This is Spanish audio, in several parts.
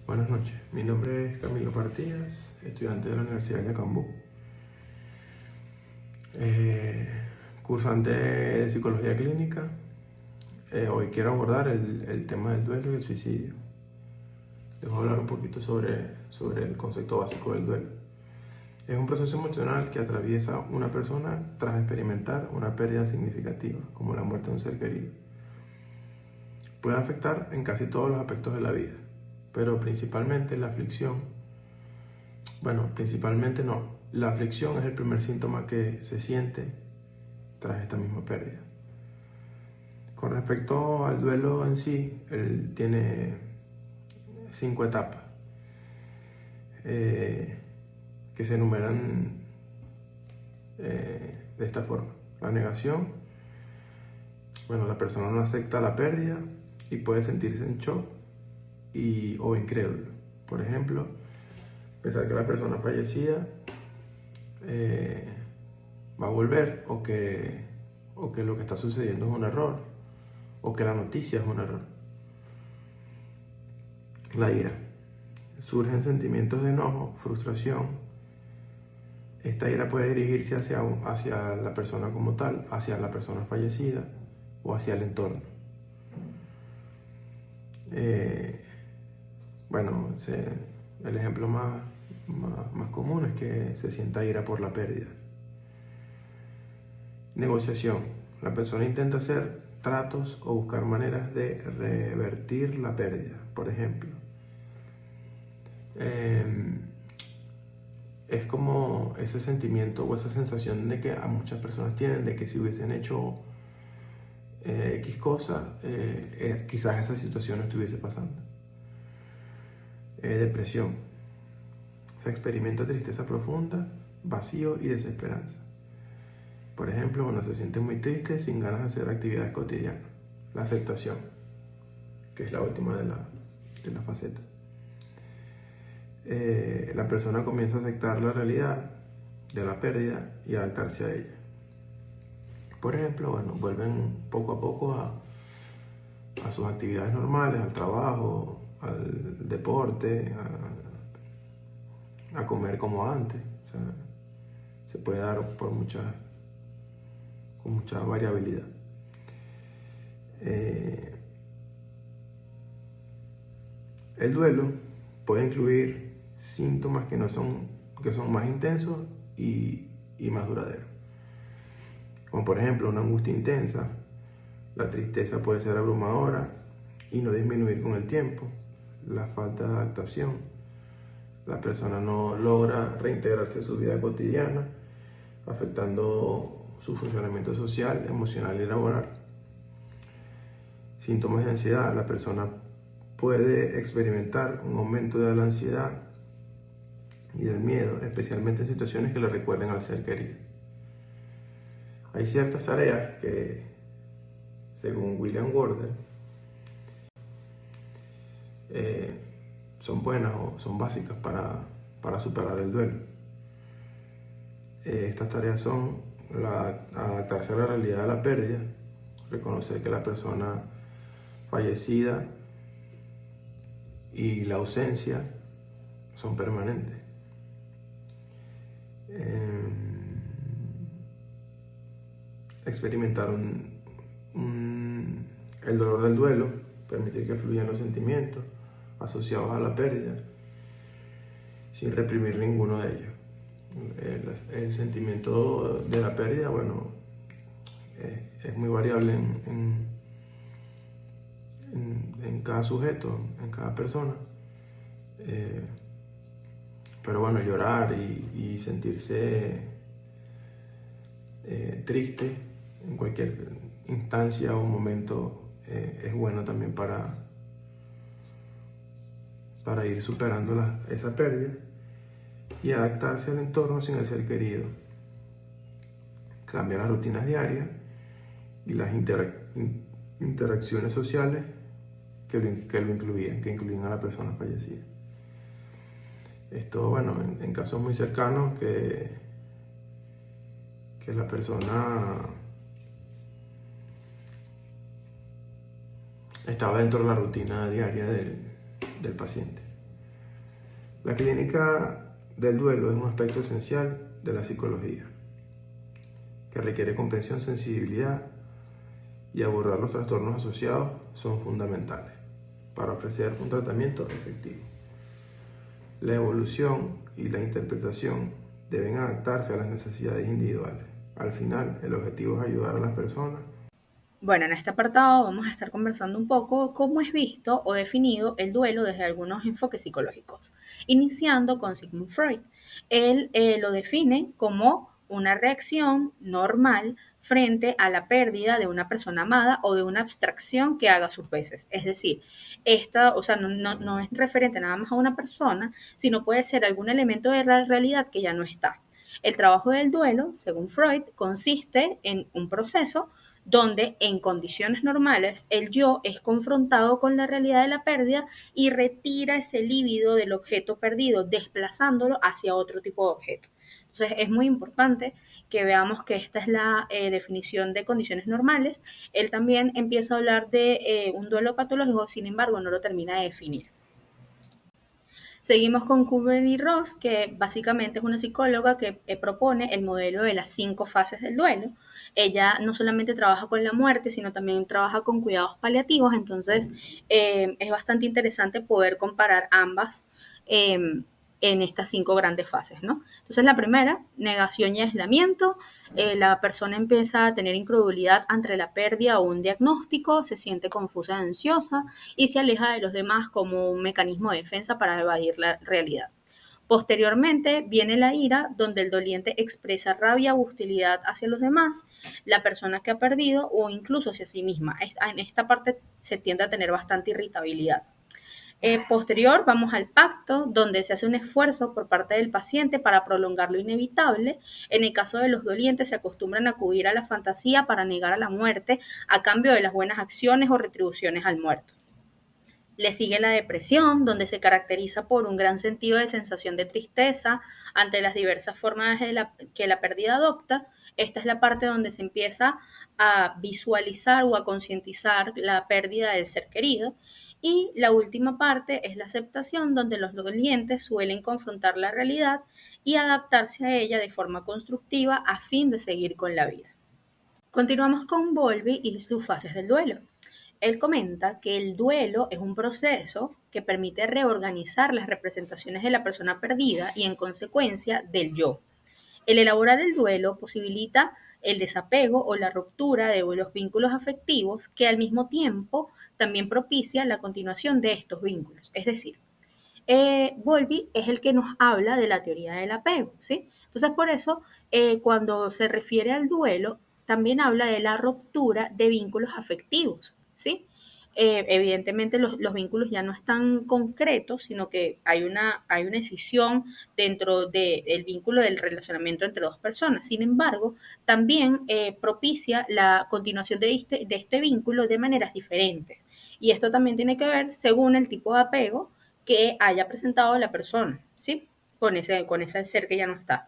Buenas noches, mi nombre es Camilo Partías, estudiante de la Universidad de Yacambú, cursante de Psicología Clínica. Hoy quiero abordar el tema del duelo y el suicidio. Les voy a hablar un poquito sobre el concepto básico del duelo. Es un proceso emocional que atraviesa una persona tras experimentar una pérdida significativa, como la muerte de un ser querido. Puede afectar en casi todos los aspectos de la vida, pero principalmente la aflicción. La aflicción es el primer síntoma que se siente tras esta misma pérdida. Con respecto al duelo en sí, él tiene 5 etapas que se enumeran de esta forma. La negación, la persona no acepta la pérdida y puede sentirse en shock o incrédulo. Por ejemplo, pensar que la persona fallecida va a volver o que lo que está sucediendo es un error o que la noticia es un error. La ira. Surgen sentimientos de enojo, frustración. Esta ira puede dirigirse hacia la persona como tal, hacia la persona fallecida o hacia el entorno. El ejemplo más común es que se sienta ira por la pérdida. Negociación. La persona intenta hacer tratos o buscar maneras de revertir la pérdida. Por ejemplo, es como ese sentimiento o esa sensación de que a muchas personas tienen de que si hubiesen hecho X cosa, quizás esa situación no estuviese pasando. Depresión. Se experimenta tristeza profunda, vacío y desesperanza. Por ejemplo, cuando se siente muy triste, sin ganas de hacer actividades cotidianas. La aceptación, que es la última de la faceta. La persona comienza a aceptar la realidad de la pérdida y adaptarse a ella. Por ejemplo, vuelven poco a poco a sus actividades normales, al trabajo, al deporte, a comer como antes. O sea, se puede dar con mucha variabilidad. El duelo puede incluir síntomas que son más intensos y más duraderos. Como por ejemplo una angustia intensa, la tristeza puede ser abrumadora y no disminuir con el tiempo, la falta de adaptación, la persona no logra reintegrarse a su vida cotidiana, afectando su funcionamiento social, emocional y laboral. Síntomas de ansiedad, la persona puede experimentar un aumento de la ansiedad y del miedo, especialmente en situaciones que le recuerden al ser querido. Hay ciertas tareas que, según William Gordon, son buenas o son básicas para superar el duelo. Estas tareas son adaptarse a la realidad de la pérdida, reconocer que la persona fallecida y la ausencia son permanentes. Experimentar el dolor del duelo, permitir que fluyan los sentimientos asociados a la pérdida, sin reprimir ninguno de ellos. El sentimiento de la pérdida, es muy variable en cada sujeto, en cada persona. Pero llorar y sentirse triste en cualquier instancia o momento es bueno también para ir superando esa pérdida y adaptarse al entorno sin el ser querido. Cambiar las rutinas diarias y las interacciones sociales que incluían a la persona fallecida. Esto, en casos muy cercanos que la persona estaba dentro de la rutina diaria del paciente. La clínica del duelo es un aspecto esencial de la psicología, que requiere comprensión, sensibilidad y abordar los trastornos asociados son fundamentales para ofrecer un tratamiento efectivo. La evolución y la interpretación deben adaptarse a las necesidades individuales. Al final, el objetivo es ayudar a las personas. Bueno, en este apartado vamos a estar conversando un poco cómo es visto o definido el duelo desde algunos enfoques psicológicos, iniciando con Sigmund Freud. Él lo define como una reacción normal frente a la pérdida de una persona amada o de una abstracción que haga sus veces. Es decir, esta, o sea, no es referente nada más a una persona, sino puede ser algún elemento de la realidad que ya no está. El trabajo del duelo, según Freud, consiste en un proceso donde en condiciones normales el yo es confrontado con la realidad de la pérdida y retira ese líbido del objeto perdido, desplazándolo hacia otro tipo de objeto. Entonces es muy importante que veamos que esta es la definición de condiciones normales. Él también empieza a hablar de un duelo patológico, sin embargo no lo termina de definir. Seguimos con Kubler-Ross, que básicamente es una psicóloga que propone el modelo de las 5 fases del duelo. Ella no solamente trabaja con la muerte, sino también trabaja con cuidados paliativos, entonces es bastante interesante poder comparar ambas en estas 5 grandes fases, ¿no? Entonces la primera, negación y aislamiento, la persona empieza a tener incredulidad ante la pérdida o un diagnóstico, se siente confusa y ansiosa y se aleja de los demás como un mecanismo de defensa para evadir la realidad. Posteriormente viene la ira, donde el doliente expresa rabia o hostilidad hacia los demás, la persona que ha perdido o incluso hacia sí misma. En esta parte se tiende a tener bastante irritabilidad. Posterior, vamos al pacto, donde se hace un esfuerzo por parte del paciente para prolongar lo inevitable. En el caso de los dolientes, se acostumbran a acudir a la fantasía para negar a la muerte a cambio de las buenas acciones o retribuciones al muerto. Le sigue la depresión, donde se caracteriza por un gran sentido de sensación de tristeza ante las diversas formas que la pérdida adopta. Esta es la parte donde se empieza a visualizar o a concientizar la pérdida del ser querido. Y la última parte es la aceptación, donde los dolientes suelen confrontar la realidad y adaptarse a ella de forma constructiva a fin de seguir con la vida. Continuamos con Bowlby y sus fases del duelo. Él comenta que el duelo es un proceso que permite reorganizar las representaciones de la persona perdida y en consecuencia del yo. El elaborar el duelo posibilita el desapego o la ruptura de los vínculos afectivos que al mismo tiempo también propicia la continuación de estos vínculos. Es decir, Bowlby es el que nos habla de la teoría del apego, ¿sí? Entonces, por eso, cuando se refiere al duelo, también habla de la ruptura de vínculos afectivos, ¿sí? Evidentemente los vínculos ya no están concretos, sino que hay una escisión dentro del vínculo del relacionamiento entre dos personas. Sin embargo, también propicia la continuación de este vínculo de maneras diferentes. Y esto también tiene que ver según el tipo de apego que haya presentado la persona, ¿sí? Con ese ser que ya no está.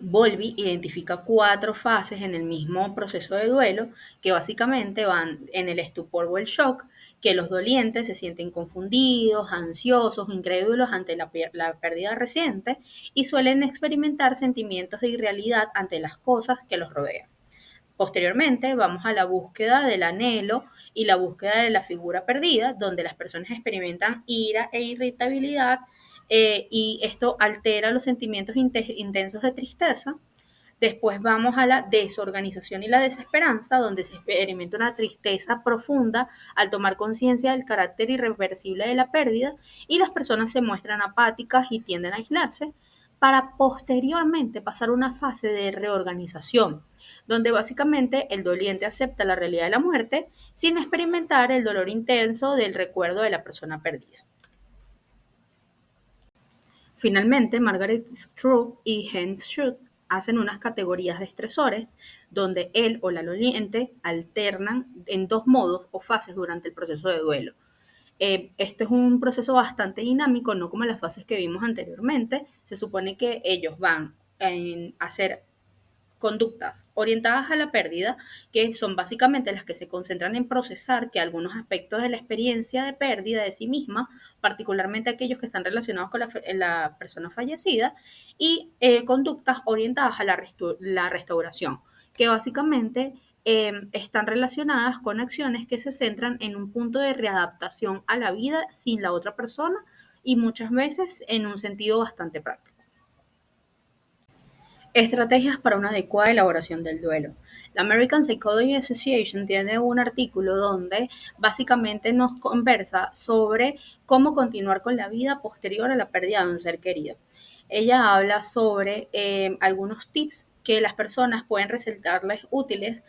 Bowlby identifica 4 fases en el mismo proceso de duelo que básicamente van en el estupor o el shock, que los dolientes se sienten confundidos, ansiosos, incrédulos ante la pérdida reciente y suelen experimentar sentimientos de irrealidad ante las cosas que los rodean. Posteriormente, vamos a la búsqueda del anhelo y la búsqueda de la figura perdida, donde las personas experimentan ira e irritabilidad y esto altera los sentimientos intensos de tristeza. Después vamos a la desorganización y la desesperanza, donde se experimenta una tristeza profunda al tomar conciencia del carácter irreversible de la pérdida y las personas se muestran apáticas y tienden a aislarse para posteriormente pasar a una fase de reorganización, donde básicamente el doliente acepta la realidad de la muerte sin experimentar el dolor intenso del recuerdo de la persona perdida. Finalmente, Margaret Struve y Hans Schutt hacen unas categorías de estresores donde él o la doliente alternan en 2 modos o fases durante el proceso de duelo. Este es un proceso bastante dinámico, no como las fases que vimos anteriormente. Se supone que ellos van a hacer conductas orientadas a la pérdida, que son básicamente las que se concentran en procesar que algunos aspectos de la experiencia de pérdida de sí misma, particularmente aquellos que están relacionados con la persona fallecida, y conductas orientadas a la restauración, que básicamente están relacionadas con acciones que se centran en un punto de readaptación a la vida sin la otra persona y muchas veces en un sentido bastante práctico. Estrategias para una adecuada elaboración del duelo. La American Psychology Association tiene un artículo donde básicamente nos conversa sobre cómo continuar con la vida posterior a la pérdida de un ser querido. Ella habla sobre algunos tips que las personas pueden resultarles útiles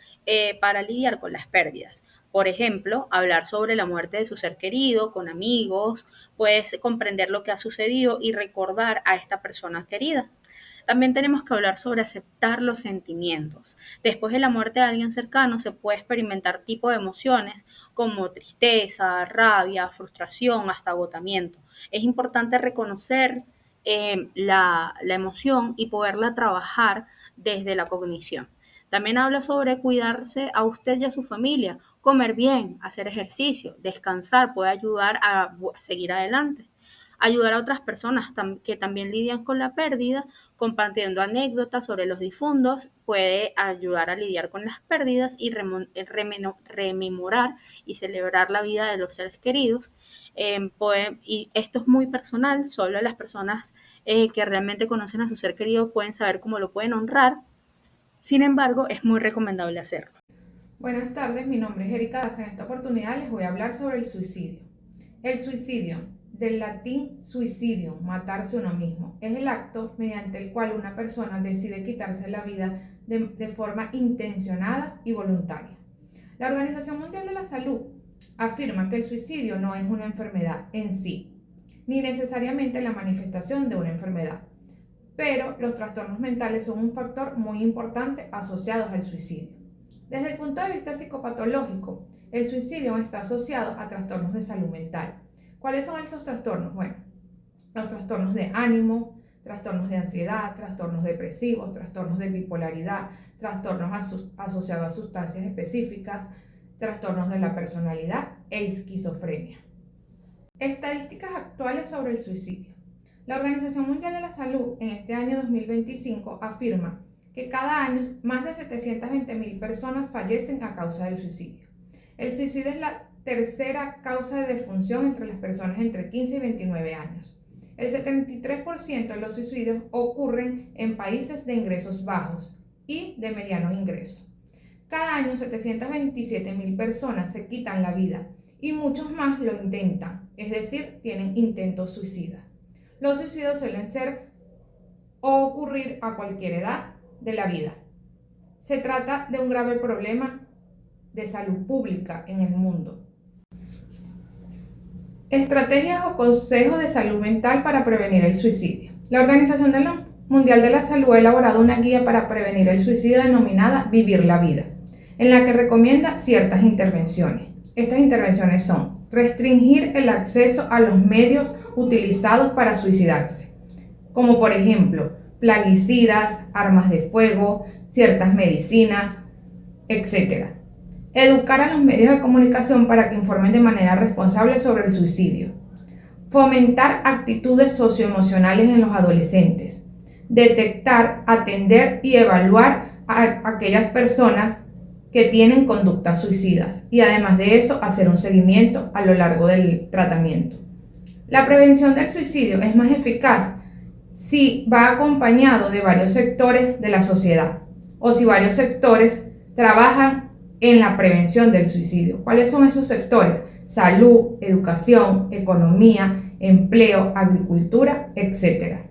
para lidiar con las pérdidas. Por ejemplo, hablar sobre la muerte de su ser querido con amigos, puedes comprender lo que ha sucedido y recordar a esta persona querida. También tenemos que hablar sobre aceptar los sentimientos. Después de la muerte de alguien cercano se puede experimentar tipo de emociones como tristeza, rabia, frustración, hasta agotamiento. Es importante reconocer la emoción y poderla trabajar desde la cognición. También habla sobre cuidarse a usted y a su familia, comer bien, hacer ejercicio, descansar puede ayudar a seguir adelante. Ayudar a otras personas que también lidian con la pérdida, compartiendo anécdotas sobre los difuntos, puede ayudar a lidiar con las pérdidas y rememorar y celebrar la vida de los seres queridos. Y esto es muy personal, solo las personas que realmente conocen a su ser querido pueden saber cómo lo pueden honrar. Sin embargo, es muy recomendable hacerlo. Buenas tardes, mi nombre es Erika Daza. En esta oportunidad les voy a hablar sobre el suicidio. El suicidio, del latín suicidio, matarse uno mismo, es el acto mediante el cual una persona decide quitarse la vida de forma intencionada y voluntaria. La Organización Mundial de la Salud afirma que el suicidio no es una enfermedad en sí, ni necesariamente la manifestación de una enfermedad, pero los trastornos mentales son un factor muy importante asociados al suicidio. Desde el punto de vista psicopatológico, el suicidio está asociado a trastornos de salud mental. ¿Cuáles son estos trastornos? Bueno, los trastornos de ánimo, trastornos de ansiedad, trastornos depresivos, trastornos de bipolaridad, trastornos asociados a sustancias específicas, trastornos de la personalidad e esquizofrenia. Estadísticas actuales sobre el suicidio. La Organización Mundial de la Salud en este año 2025 afirma que cada año más de 720.000 personas fallecen a causa del suicidio. El suicidio es la tercera causa de defunción entre las personas entre 15 y 29 años. El 73% de los suicidios ocurren en países de ingresos bajos y de medianos ingresos. Cada año 727.000 personas se quitan la vida y muchos más lo intentan, es decir, tienen intentos suicidas. Los suicidios suelen ser o ocurrir a cualquier edad de la vida. Se trata de un grave problema de salud pública en el mundo. Estrategias o consejos de salud mental para prevenir el suicidio. La Organización Mundial de la Salud ha elaborado una guía para prevenir el suicidio denominada Vivir la Vida, en la que recomienda ciertas intervenciones. Estas intervenciones son restringir el acceso a los medios utilizados para suicidarse, como por ejemplo plaguicidas, armas de fuego, ciertas medicinas, etc. Educar a los medios de comunicación para que informen de manera responsable sobre el suicidio. Fomentar actitudes socioemocionales en los adolescentes. Detectar, atender y evaluar a aquellas personas que tienen conductas suicidas y además de eso hacer un seguimiento a lo largo del tratamiento. La prevención del suicidio es más eficaz si va acompañado de varios sectores de la sociedad o si varios sectores trabajan en la prevención del suicidio. ¿Cuáles son esos sectores? Salud, educación, economía, empleo, agricultura, etc.